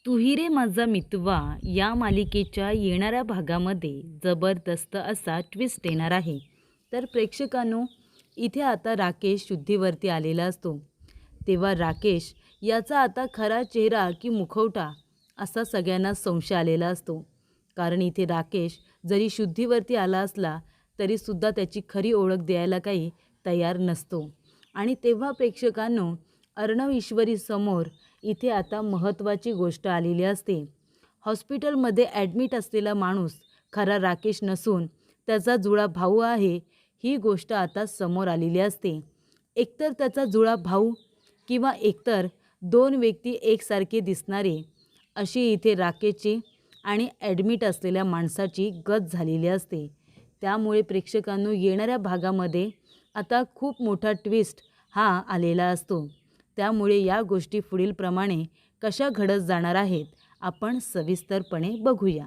तू ही रे माझा मितवा या मालिकेच्या येणाऱ्या भागामध्ये जबरदस्त असा ट्विस्ट येणार आहे. तर प्रेक्षकांनो, इथे आता राकेश शुद्धीवरती आलेला असतो. तेव्हा राकेश याचा आता खरा चेहरा की मुखवटा असा सगळ्यांना संशय आलेला असतो. कारण इथे राकेश जरी शुद्धीवरती आला असला तरीसुद्धा त्याची खरी ओळख द्यायला काही तयार नसतो. आणि तेव्हा प्रेक्षकांनो, अर्णव ईश्वरी समोर इथे आता महत्त्वाची गोष्ट आलेली असते. हॉस्पिटलमध्ये ॲडमिट असलेला माणूस खरा राकेश नसून त्याचा जुळा भाऊ आहे, ही गोष्ट आता समोर आलेली असते. एकतर त्याचा जुळा भाऊ किंवा एकतर दोन व्यक्ती एकसारखे दिसणारे, अशी इथे राकेशची आणि ॲडमिट असलेल्या माणसाची गत झालेली असते. त्यामुळे प्रेक्षकांनो, येणाऱ्या भागामध्ये आता खूप मोठा ट्विस्ट हा आलेला असतो. त्यामुळे या गोष्टी पुढीलप्रमाणे कशा घडत जाणार आहेत आपण सविस्तरपणे बघूया.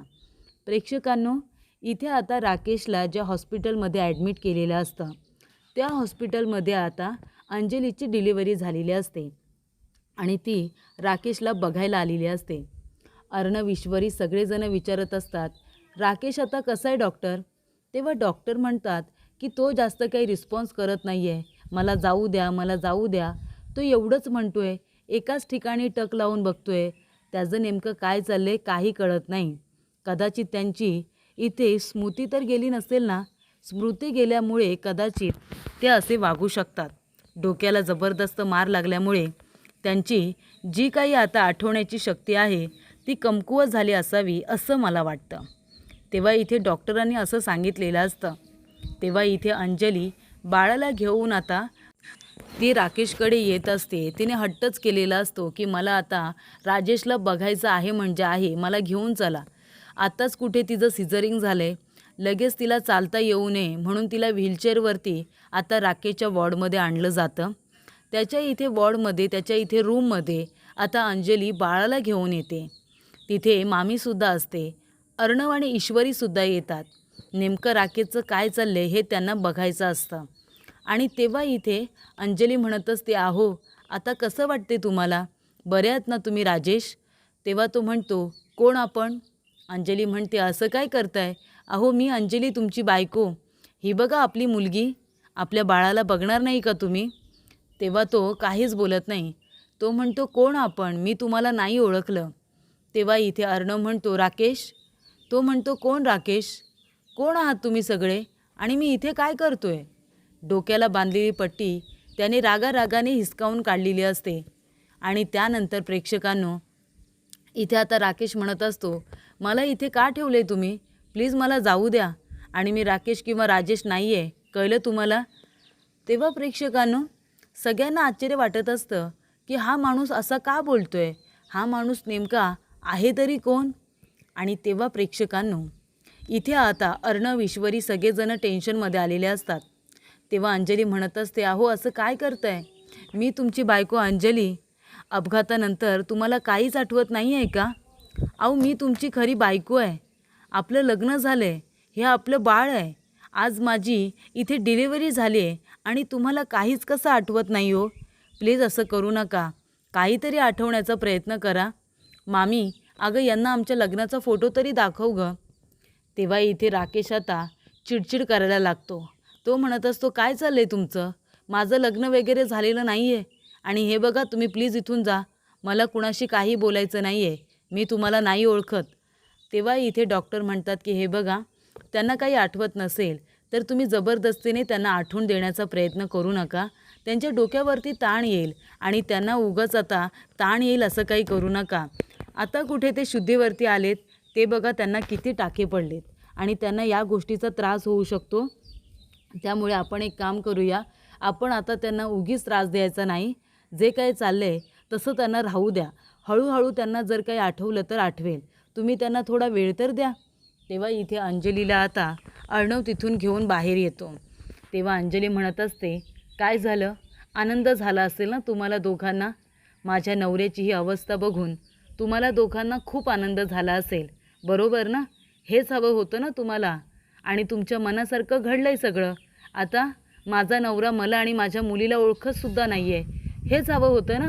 प्रेक्षकांनो, इथे आता राकेशला ज्या हॉस्पिटलमध्ये ॲडमिट केलेलं असतं त्या हॉस्पिटलमध्ये आता अंजलीची डिलिव्हरी झालेली असते आणि ती राकेशला बघायला आलेली असते. अर्णव ईश्वरी सगळेजण विचारत असतात, राकेश आता कसा आहे डॉक्टर? तेव्हा डॉक्टर म्हणतात की तो जास्त काही रिस्पॉन्स करत नाही आहे, मला जाऊ द्या, मला जाऊ द्या. तो एवढंच म्हणतोय, एकाच ठिकाणी टक लावून बघतोय. त्याचं नेमकं काय चाललं आहे काही कळत नाही. कदाचित त्यांची इथे स्मृती तर गेली नसेल ना? स्मृती गेल्यामुळे कदाचित ते असे वागू शकतात. डोक्याला जबरदस्त मार लागल्यामुळे त्यांची जी काही आता आठवण्याची शक्ती आहे ती कमकुवत झाली असावी असं मला वाटतं. तेव्हा इथे डॉक्टरांनी असं सांगितलेलं असतं. तेव्हा इथे अंजली बाळाला घेऊन आता ती राकेशकडे येत असते. तिने हट्टच केलेला असतो की मला आता राजेशला बघायचं आहे म्हणजे आहे, मला घेऊन चला. आत्ताच कुठे तिचं सिझरिंग झालं आहे, लगेच तिला चालता येऊ नये म्हणून तिला व्हीलचेअरवरती आता राकेशच्या वॉर्डमध्ये आणलं जातं. त्याच्या इथे वॉर्डमध्ये, त्याच्या इथे रूममध्ये आता अंजली बाळाला घेऊन येते. तिथे मामीसुद्धा असते, अर्णव आणि ईश्वरीसुद्धा येतात. नेमकं राकेशचं काय चाललं आहे हे त्यांना बघायचं असतं. आणि तेव्हा इथे अंजली म्हणत असते, अहो आता कसं वाटते तुम्हाला? बरे आहात ना तुम्ही राजेश? तेव्हा तो म्हणतो, कोण आपण? अंजली म्हणते, असं काय करताय? अहो मी अंजली तुमची बायको. ही बघा आपली मुलगी, आपल्या बाळाला बघणार नाही का तुम्ही? तेव्हा तो काहीच बोलत नाही. तो म्हणतो, कोण आपण? मी तुम्हाला नाही ओळखलं. तेव्हा इथे अर्णव म्हणतो, राकेश? तो म्हणतो, कोण राकेश? कोण आहात तुम्ही सगळे? आणि मी इथे काय करतोय? डोक्याला बांधलेली पट्टी त्याने रागारागाने हिसकावून काढलेली असते. आणि त्यानंतर प्रेक्षकांनो, इथे आता राकेश म्हणत असतो, मला इथे का ठेवले तुम्ही? प्लीज मला जाऊ द्या. आणि मी राकेश किंवा राजेश नाही आहे, कळलं तुम्हाला? तेव्हा प्रेक्षकांनो, सगळ्यांना आश्चर्य वाटत असतं की हा माणूस असा का बोलतोय? हा माणूस नेमका आहे तरी कोण? आणि तेव्हा प्रेक्षकांनो, इथे आता अर्णव ईश्वरी सगळेजण टेन्शनमध्ये आलेले असतात. तेव्हा अंजली म्हणत असते, अहो असं काय करताय? मी तुमची बायको अंजली. अपघातानंतर तुम्हाला काहीच आठवत नाही आहे का? अहो मी तुमची खरी बायको आहे. आपलं लग्न झालं आहे, हे आपलं बाळ आहे. आज माझी इथे डिलिव्हरी झाली आहे आणि तुम्हाला काहीच कसं आठवत नाही हो? प्लीज असं करू नका, काहीतरी आठवण्याचा प्रयत्न करा. मामी, अगं यांना आमच्या लग्नाचा फोटो तरी दाखव गं. तेव्हा इथे राकेश आता चिडचिड करायला लागतो. तो म्हणत असतो, काय चाललं आहे तुमचं? माझं लग्न वगैरे झालेलं नाही आहे. आणि हे बघा, तुम्ही प्लीज इथून जा. मला कुणाशी काही बोलायचं नाही आहे. मी तुम्हाला नाही ओळखत. तेव्हा इथे डॉक्टर म्हणतात की हे बघा, त्यांना काही आठवत नसेल तर तुम्ही जबरदस्तीने त्यांना आठवून देण्याचा प्रयत्न करू नका. त्यांच्या डोक्यावरती ताण येईल आणि त्यांना उगाच आता ताण येईल असं काही करू नका. आता कुठे ते शुद्धीवरती आलेत, ते बघा त्यांना किती टाके पडलेत आणि त्यांना या गोष्टीचा त्रास होऊ शकतो. त्यामुळे आपण एक काम करूया, आपण आता त्यांना उगीच त्रास द्यायचा नाही. जे काही चाललं आहे तसं त्यांना राहू द्या. हळूहळू त्यांना जर काही आठवलं तर आठवेल. तुम्ही त्यांना थोडा वेळ तर द्या. तेव्हा इथे अंजलीला आता अर्णव तिथून घेऊन बाहेर येतो. तेव्हा अंजली म्हणत असते, काय झालं? आनंद झाला असेल ना तुम्हाला दोघांना? माझ्या नवऱ्याची ही अवस्था बघून तुम्हाला दोघांना खूप आनंद झाला असेल, बरोबर ना? हेच हवं होतं ना तुम्हाला? आणि तुमच्या मनासारखं घडलं आहे सगळं. आता माझा नवरा मला आणि माझ्या मुलीला ओळखतसुद्धा नाही आहे, हेच हवं होतं ना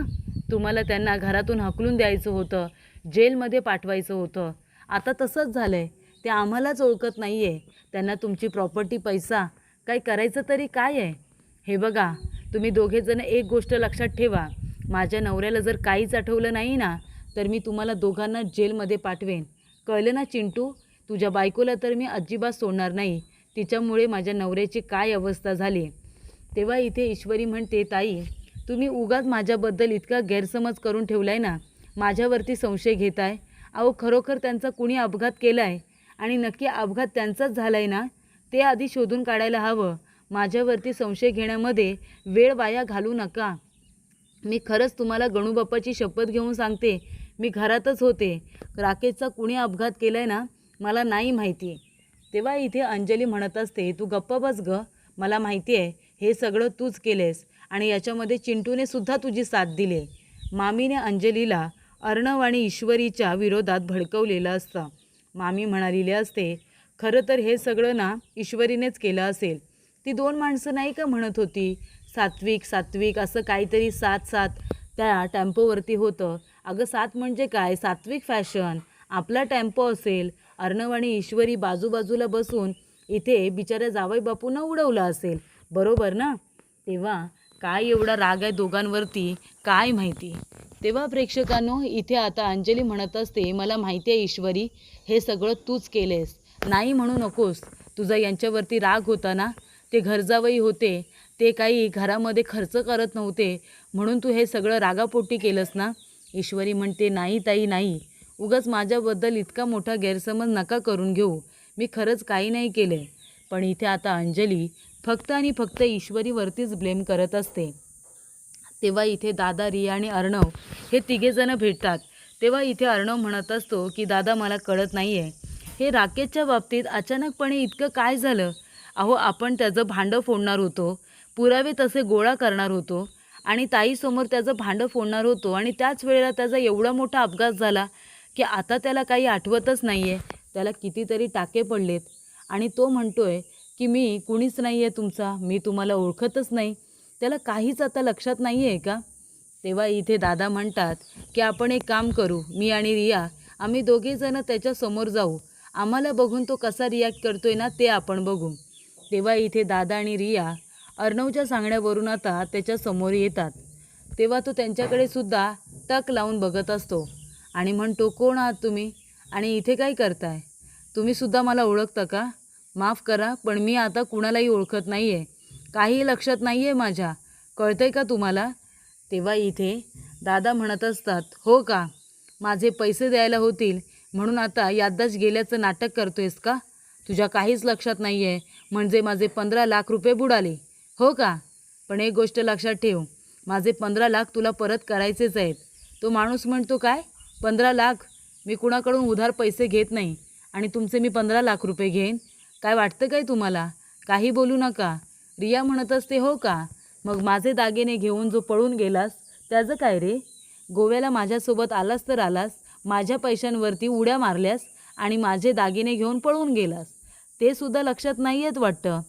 तुम्हाला? त्यांना घरातून हाकलून द्यायचं होतं, जेलमध्ये पाठवायचं होतं. आता तसंच झालं आहे. ते आम्हालाच ओळखत नाही आहे. त्यांना तुमची प्रॉपर्टी, पैसा काय करायचं तरी काय आहे? हे बघा, तुम्ही दोघेजण एक गोष्ट लक्षात ठेवा. माझ्या नवऱ्याला जर काहीच आठवलं नाही ना, तर मी तुम्हाला दोघांना जेलमध्ये पाठवेन. कळलं ना चिंटू? तुझ्या बायकोला तर मी अजिबात सोडणार नाही. तिच्यामुळे माझ्या नवऱ्याची काय अवस्था झाली. तेव्हा इथे ईश्वरी म्हणते, ताई तुम्ही उगाच माझ्याबद्दल इतका गैरसमज करून ठेवलाय ना. माझ्यावरती संशय घेताय. अहो खरोखर त्यांचा कुणी अपघात केला आहे आणि नक्की अपघात त्यांचाच झाला आहे ना, ते आधी शोधून काढायला हवं. माझ्यावरती संशय घेण्यामध्ये वेळ वाया घालू नका. मी खरंच तुम्हाला गणूबाप्पाची शपथ घेऊन सांगते, मी घरातच होते. राकेशचा कुणी अपघात केला आहे ना, मला नाही माहिती. तेव्हा इथे अंजली म्हणत असते, तू गप्प बस गं. मला माहिती आहे हे सगळं तूच केलेस आणि याच्यामध्ये चिंटूने सुद्धा तुझी साथ दिली. मामीने अंजलीला अर्णव आणि ईश्वरीच्या विरोधात भडकवलेलं असतं. मामी म्हणालेली असते, खरं तर हे सगळं ना ईश्वरीनेच केलं असेल. ती 2 माणसं नाही का म्हणत होती, सात्विक सात्विक असं काहीतरी 7-7 त्या टेम्पोवरती होतं. अगं 7 म्हणजे काय, सात्विक फॅशन. आपला टेम्पो असेल. अर्णव आणि ईश्वरी बाजूबाजूला बसून इथे बिचाऱ्या जावई बापूंना उडवलं असेल. बरोबर ना? तेव्हा काय एवढा राग आहे दोघांवरती काय माहिती. तेव्हा प्रेक्षकांनो इथे आता अंजली म्हणत असते, मला माहिती आहे ईश्वरी, हे सगळं तूच केलेस. नाही म्हणू नकोस. तुझा यांच्यावरती राग होता ना, ते घरजावई होते, ते काही घरामध्ये खर्च करत नव्हते म्हणून तू हे सगळं रागापोटी केलंस ना. ईश्वरी म्हणते, नाही ताई नाही, उगाच माझ्याबद्दल इतका मोठा गैरसमज नका करून घेऊ. मी खरंच काही नाही केले. पण इथे आता अंजली फक्त आणि फक्त ईश्वरीवरतीच ब्लेम करत असते. तेव्हा इथे दादा, रिया आणि अर्णव हे तिघेजणं भेटतात. तेव्हा इथे अर्णव म्हणत असतो की दादा मला कळत नाही आहे, हे राकेशच्या बाबतीत अचानकपणे इतकं काय झालं. अहो आपण त्याचं भांडं फोडणार होतो, पुरावे तसे गोळा करणार होतो आणि ताईसमोर त्याचं भांडं फोडणार होतो आणि त्याच वेळेला त्याचा एवढा मोठा अपघात झाला की आता त्याला काही आठवतच नाही आहे. त्याला कितीतरी टाके पडलेत आणि तो म्हणतोय की मी कुणीच नाही आहे तुमचा, मी तुम्हाला ओळखतच नाही. त्याला काहीच आता लक्षात नाही आहे का? तेव्हा इथे दादा म्हणतात की आपण एक काम करू, मी आणि रिया आम्ही दोघेजणं त्याच्यासमोर जाऊ. आम्हाला बघून तो कसा रिॲक्ट करतोय ना ते आपण बघू. तेव्हा इथे दादा आणि रिया अर्णवच्या सांगण्यावरून आता त्याच्यासमोर येतात. तेव्हा तो त्यांच्याकडे सुद्धा टक लावून बघत असतो आणि म्हणतो, कोण आहात तुम्ही आणि इथे काय करताय? तुम्ही सुद्धा मला ओळखता का? माफ करा पण मी आता कुणालाही ओळखत नाही आहे. काही लक्षात नाही आहे माझ्या. कळतंय का तुम्हाला? तेव्हा इथे दादा म्हणत असतात, हो का, माझे पैसे द्यायला होतील म्हणून आता याददाश्त गेल्याचं नाटक करतोयस का? तुझ्या काहीच लक्षात नाही आहे म्हणजे माझे 15 लाख रुपये बुडाले, हो का? पण एक गोष्ट लक्षात ठेव, माझे 15 लाख तुला परत करायचेच आहेत. तो माणूस म्हणतो, काय 15 लाख? मी कुणाकडून उधार पैसे घेत नाही आणि तुमचे मी 15 लाख रुपये घेईन? काय वाटतं काय तुम्हाला? काही बोलू नका. रिया म्हणत असते, हो का, मग माझे दागिने घेऊन जो पळून गेलास त्याचं काय रे? गोव्याला माझ्यासोबत आलास तर आलास, माझ्या पैशांवरती उड्या मारल्यास आणि माझे दागिने घेऊन पळून गेलास, ते सुद्धा लक्षात नाही येत वाटतं.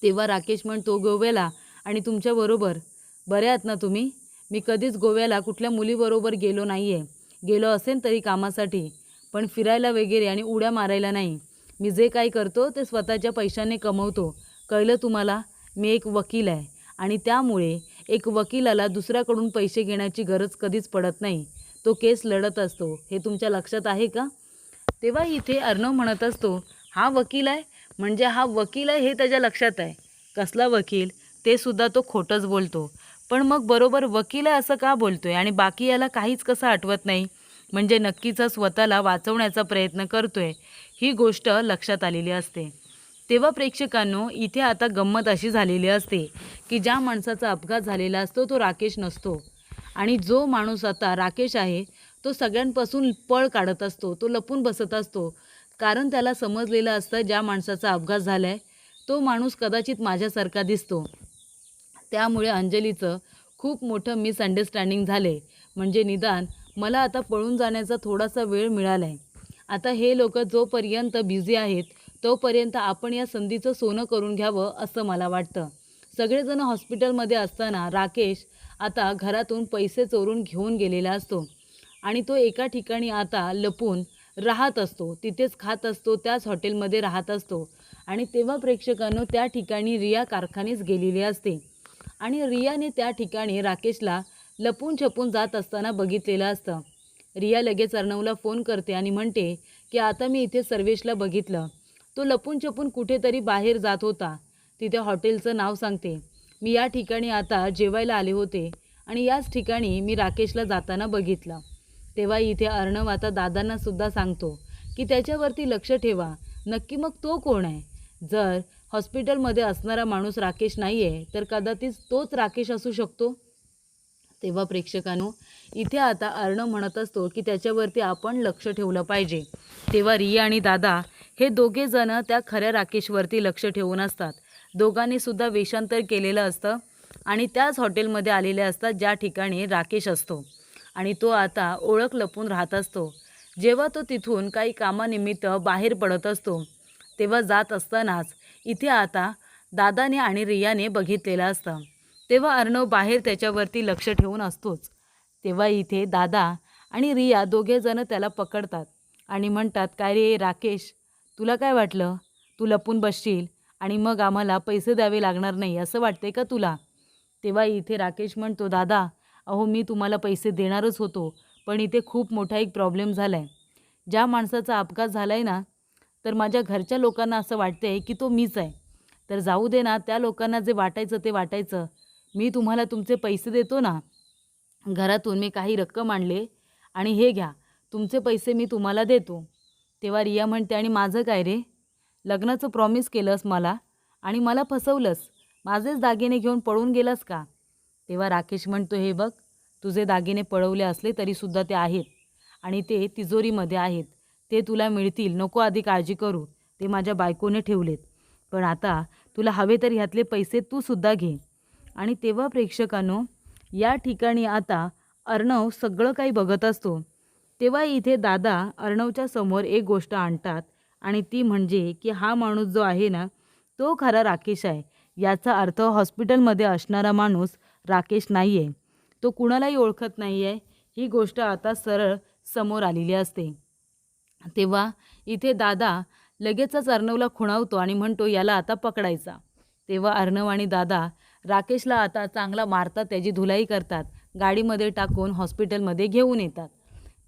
तेव्हा राकेश म्हणतो, गोव्याला आणि तुमच्याबरोबर बरे आहात ना तुम्ही? मी कधीच गोव्याला कुठल्या मुलीबरोबर गेलो नाही आहे. गेलो असेल तरी कामासाठी, पण फिरायला वगैरे आणि उड्या मारायला नाही. मी जे काही करतो ते स्वतःच्या पैशाने कमवतो. कळलं तुम्हाला? मी एक वकील आहे आणि त्यामुळे एक वकिलाला दुसऱ्याकडून पैसे घेण्याची गरज कधीच पडत नाही. तो केस लढत असतो. हे तुमच्या लक्षात आहे का? तेव्हा इथे अर्णव म्हणत असतो, हा वकील आहे म्हणजे हा वकील आहे हे त्याच्या लक्षात आहे. कसला वकील? ते सुद्धा तो खोटंच बोलतो. पण मग बरोबर वकील आहे असं का बोलतोय आणि बाकी याला काहीच कसं आठवत नाही? म्हणजे नक्कीच स्वतःला वाचवण्याचा प्रयत्न करतोय, ही गोष्ट लक्षात आलेली असते. तेव्हा प्रेक्षकांनो इथे आता गंमत अशी झालेली असते की ज्या माणसाचा अपघात झालेला असतो तो राकेश नसतो आणि जो माणूस आता राकेश आहे तो सगळ्यांपासून पळ काढत असतो, तो लपून बसत असतो. कारण त्याला समजलेलं असतं ज्या माणसाचा अपघात झाला आहे तो माणूस कदाचित माझ्यासारखा दिसतो. त्यामुळे अंजलीचं खूप मोठं मिसअंडरस्टँडिंग झाले. म्हणजे निदान मला आता पळून जाण्याचा थोडासा वेळ मिळाला आहे. आता हे लोक जोपर्यंत बिझी आहेत तोपर्यंत आपण या संधीचं सोनं करून घ्यावं असं मला वाटतं. सगळेजण हॉस्पिटलमध्ये असताना राकेश आता घरातून पैसे चोरून घेऊन गेलेला असतो आणि तो एका ठिकाणी आता लपून राहत असतो, तिथेच खात असतो, त्याच हॉटेलमध्ये राहत असतो. आणि तेव्हा प्रेक्षकांनो त्या ठिकाणी रिया कारखानेच गेलेली असते आणि रियाने त्या ठिकाणी राकेशला लपून छपून जात असताना बघितलेलं असतं. रिया लगेच अर्णवला फोन करते आणि म्हणते की आता मी इथे सर्वेशला बघितलं, तो लपून छपून कुठेतरी बाहेर जात होता. तिथे हॉटेलचं नाव सांगते. मी या ठिकाणी आता जेवायला आले होते आणि याच ठिकाणी मी राकेशला जाताना बघितलं. तेव्हा इथे अर्णव आता दादांना सुद्धा सांगतो की त्याच्यावरती लक्ष ठेवा, नक्की मग तो कोण आहे. जर हॉस्पिटलमध्ये असणारा माणूस राकेश नाही आहे तर कदाचित तोच राकेश असू शकतो. तेव्हा प्रेक्षकांनो इथे आता अर्णव म्हणत असतो की त्याच्यावरती आपण लक्ष ठेवलं पाहिजे. तेव्हा रिया आणि दादा हे दोघे जण त्या खऱ्या राकेशवरती लक्ष ठेवून असतात. दोघांनी सुद्धा वेषांतर केलेलं असतं आणि त्याच हॉटेलमध्ये आलेले असतात ज्या ठिकाणी राकेश असतो आणि तो आता ओळख लपून राहत असतो. जेव्हा तो तिथून काही कामानिमित्त बाहेर पडत असतो तेव्हा जात असतानाच इथे आता दादाने आणि रियाने बघितलेलं असतं. तेव्हा अर्णव बाहेर त्याच्यावरती लक्ष ठेवून असतोच. तेव्हा इथे दादा आणि रिया दोघे जण त्याला पकडतात आणि म्हणतात, काय रे राकेश, तुला काय वाटलं, तू लपून बसशील आणि मग आम्हाला पैसे द्यावे लागणार नाही असं वाटते का तुला. तेव्हा इथे राकेश म्हणतो, दादा अहो मी तुम्हाला पैसे देणारच होतो, पण इथे खूप मोठा एक प्रॉब्लेम झाला आहे. ज्या माणसाचा अपघात झाला आहे ना, तर माझ्या घरच्या लोकांना असं वाटतं आहे की तो मीच आहे. तर जाऊ दे ना, त्या लोकांना जे वाटायचं ते वाटायचं. मी तुम्हाला तुमचे पैसे देतो ना, घरातून मी काही रक्कम आणले आणि हे घ्या, तुमचे पैसे मी तुम्हाला देतो. तेव्हा रिया म्हणते, आणि माझं काय रे, लग्नाचं प्रॉमिस केलंस मला आणि मला फसवलंस, माझेच दागिने घेऊन पळून गेलास का. तेव्हा राकेश म्हणतो, हे बघ, तुझे दागिने पळवले असले तरीसुद्धा ते आहेत आणि ते तिजोरीमध्ये आहेत, ते तुला मिळतील, नको आधी काळजी करू, ते माझ्या बायकोने ठेवलेत. पण आता तुला हवे तर ह्यातले पैसे तू सुद्धा घे. आणि तेव्हा प्रेक्षकांनो या ठिकाणी आता अर्णव सगळं काही बघत असतो. तेव्हा इथे दादा अर्णवच्या समोर एक गोष्ट आणतात आणि ती म्हणजे की हा माणूस जो आहे ना, तो खरा राकेश आहे. याचा अर्थ हॉस्पिटलमध्ये असणारा माणूस राकेश नाही आहे, तो कुणालाही ओळखत नाही आहे. ही गोष्ट आता सरळ समोर आलेली असते. तेव्हा इथे दादा लगेचच अर्णवला खुणावतो आणि म्हणतो, याला आता पकडायचा. तेव्हा अर्णव आणि दादा राकेशला आता चांगला मारतात, त्याची धुलाई करतात, गाडीमध्ये टाकून हॉस्पिटलमध्ये घेऊन येतात.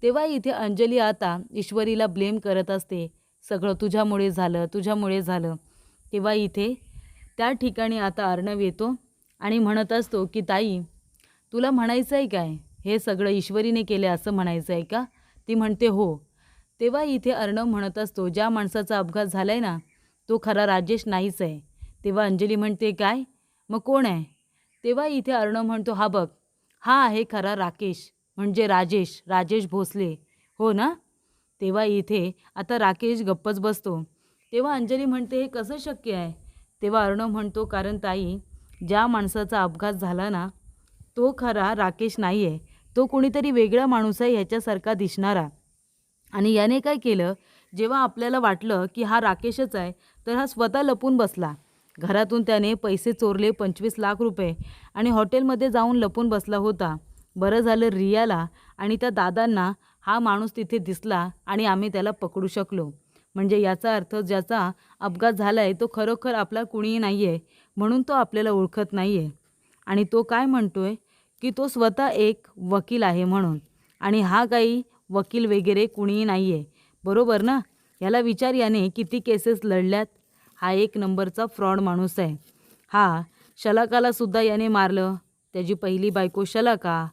तेव्हा इथे अंजली आता ईश्वरीला ब्लेम करत असते, सगळं तुझ्यामुळे झालं, तुझ्यामुळे झालं. तेव्हा इथे त्या ठिकाणी आता अर्णव येतो आणि म्हणत असतो की ताई, तुला म्हणायचं आहे काय, हे सगळं ईश्वरीने केले असं म्हणायचं आहे का. ती म्हणते हो. तेव्हा इथे अर्णव म्हणत असतो, ज्या माणसाचा अपघात झाला आहे ना, तो खरा राजेश नाहीच आहे. तेव्हा अंजली म्हणते, काय, मग कोण आहे. तेव्हा इथे अर्णव म्हणतो, हा बघ, हा आहे खरा राकेश, म्हणजे राजेश, राजेश भोसले, हो ना. तेव्हा इथे आता राकेश गप्पच बसतो. तेव्हा अंजली म्हणते, हे कसं शक्य आहे. तेव्हा अर्णव म्हणतो, कारण ताई, ज्या माणसाचा अपघात झाला ना, तो खरा राकेश नाही आहे, तो कुणीतरी वेगळा माणूस आहे ह्याच्यासारखा दिसणारा. आणि याने काय केलं, जेव्हा आपल्याला वाटलं की हा राकेशच आहे, तर हा स्वतः लपून बसला. घरातून त्याने पैसे चोरले 25 लाख रुपये आणि हॉटेलमध्ये जाऊन लपून बसला होता. बरं झालं रियाला आणि त्या दादांना हा माणूस तिथे दिसला आणि आम्ही त्याला पकडू शकलो. म्हणजे याचा अर्थ ज्याचा अपघात झाला आहे तो खरोखर आपला कुणीही नाही आहे, म्हणून तो आपल्याला ओळखत नाही आहे. आणि तो काय म्हणतोय की तो स्वतः एक वकील आहे म्हणून, आणि हा काही वकील वगैरे कुणीही नाही आहे, बरोबर ना. याला विचार, याने किती केसेस लढल्यात. हा एक नंबरचा फ्रॉड माणूस आहे. हा शलाकालासुद्धा याने मारलं, त्याची पहिली बायको शलाका,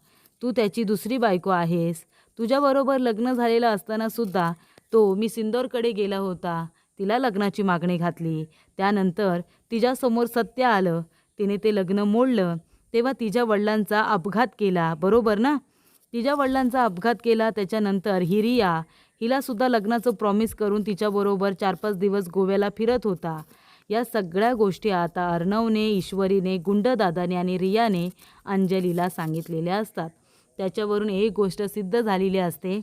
तू त्याची दुसरी बायको आहेस. तुझ्याबरोबर लग्न झालेलं असतानासुद्धा तो मी सिंदोरकडे गेला होता, तिला लग्नाची मागणी घातली, त्यानंतर तिच्यासमोर सत्य आलं, तिने ते लग्न मोडलं, तेव्हा तिच्या वडिलांचा अपघात केला, बरोबर ना. तिच्या वडिलांचा अपघात केला, त्याच्यानंतर ही रिया, हिलासुद्धा लग्नाचं प्रॉमिस करून तिच्याबरोबर 4-5 दिवस गोव्याला फिरत होता. या सगळ्या गोष्टी आता अर्णवने, ईश्वरीने, गुंडदादाने आणि रियाने अंजलीला सांगितलेल्या असतात. त्याच्यावरून एक गोष्ट सिद्ध झालेली असते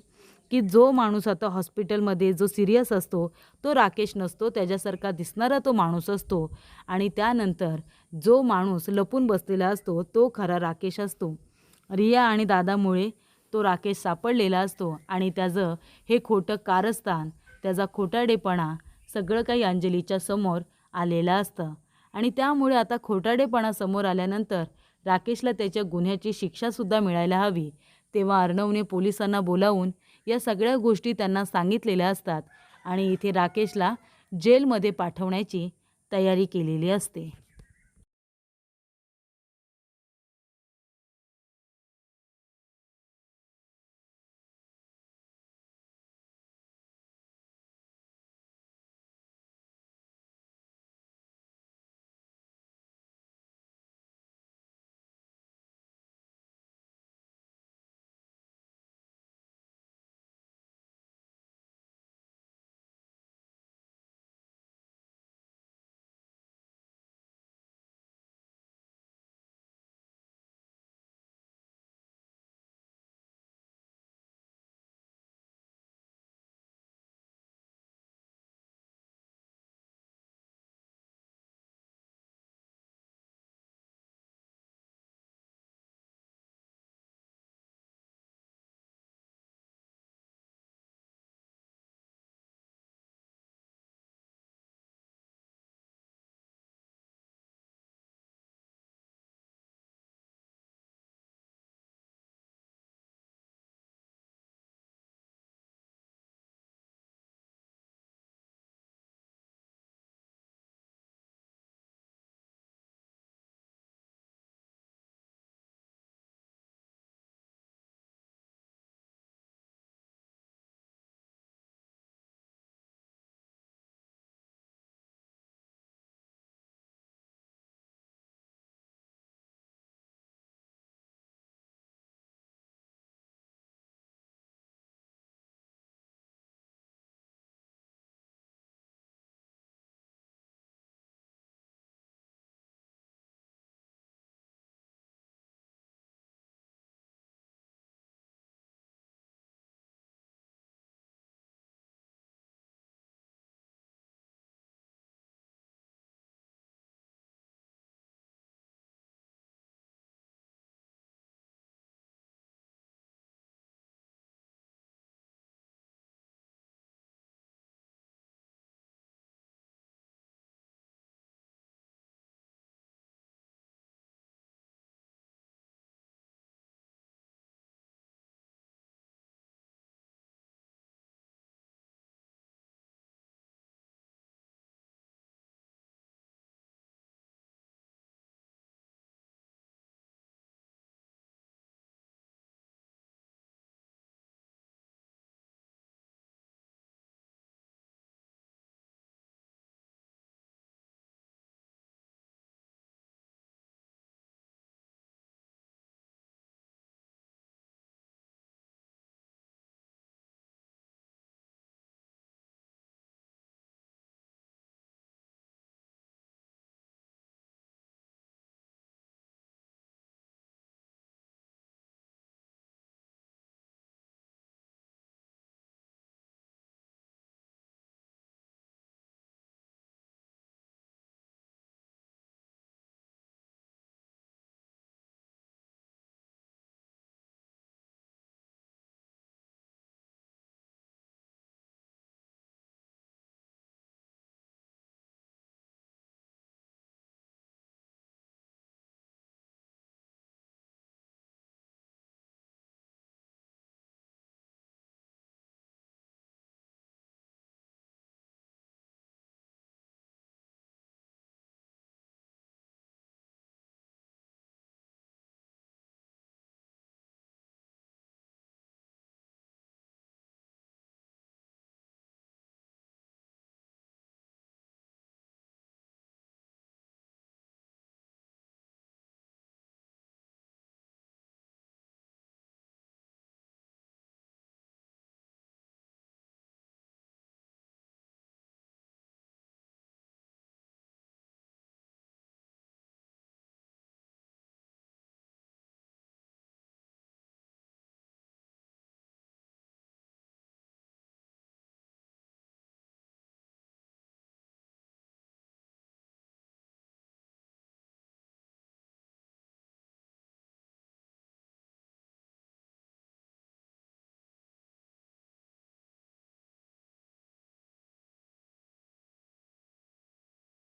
की जो माणूस आता हॉस्पिटलमध्ये जो सिरियस असतो तो राकेश नसतो, त्याच्यासारखा दिसणारा तो माणूस असतो. आणि त्यानंतर जो माणूस लपून बसलेला असतो तो खरा राकेश असतो. रिया आणि दादामुळे तो राकेश सापडलेला असतो आणि त्याचं हे खोटं कारस्थान, त्याचा खोटारडेपणा सगळं काही अंजलीच्या समोर आलेलं असतं. आणि त्यामुळे आता खोटारडेपणा समोर आल्यानंतर राकेशला त्याच्या गुन्ह्याची शिक्षासुद्धा मिळायला हवी. तेव्हा अर्णवने पोलिसांना बोलावून या सगळ्या गोष्टी त्यांना सांगितलेल्या असतात आणि इथे राकेशला जेलमध्ये पाठवण्याची तयारी केलेली असते.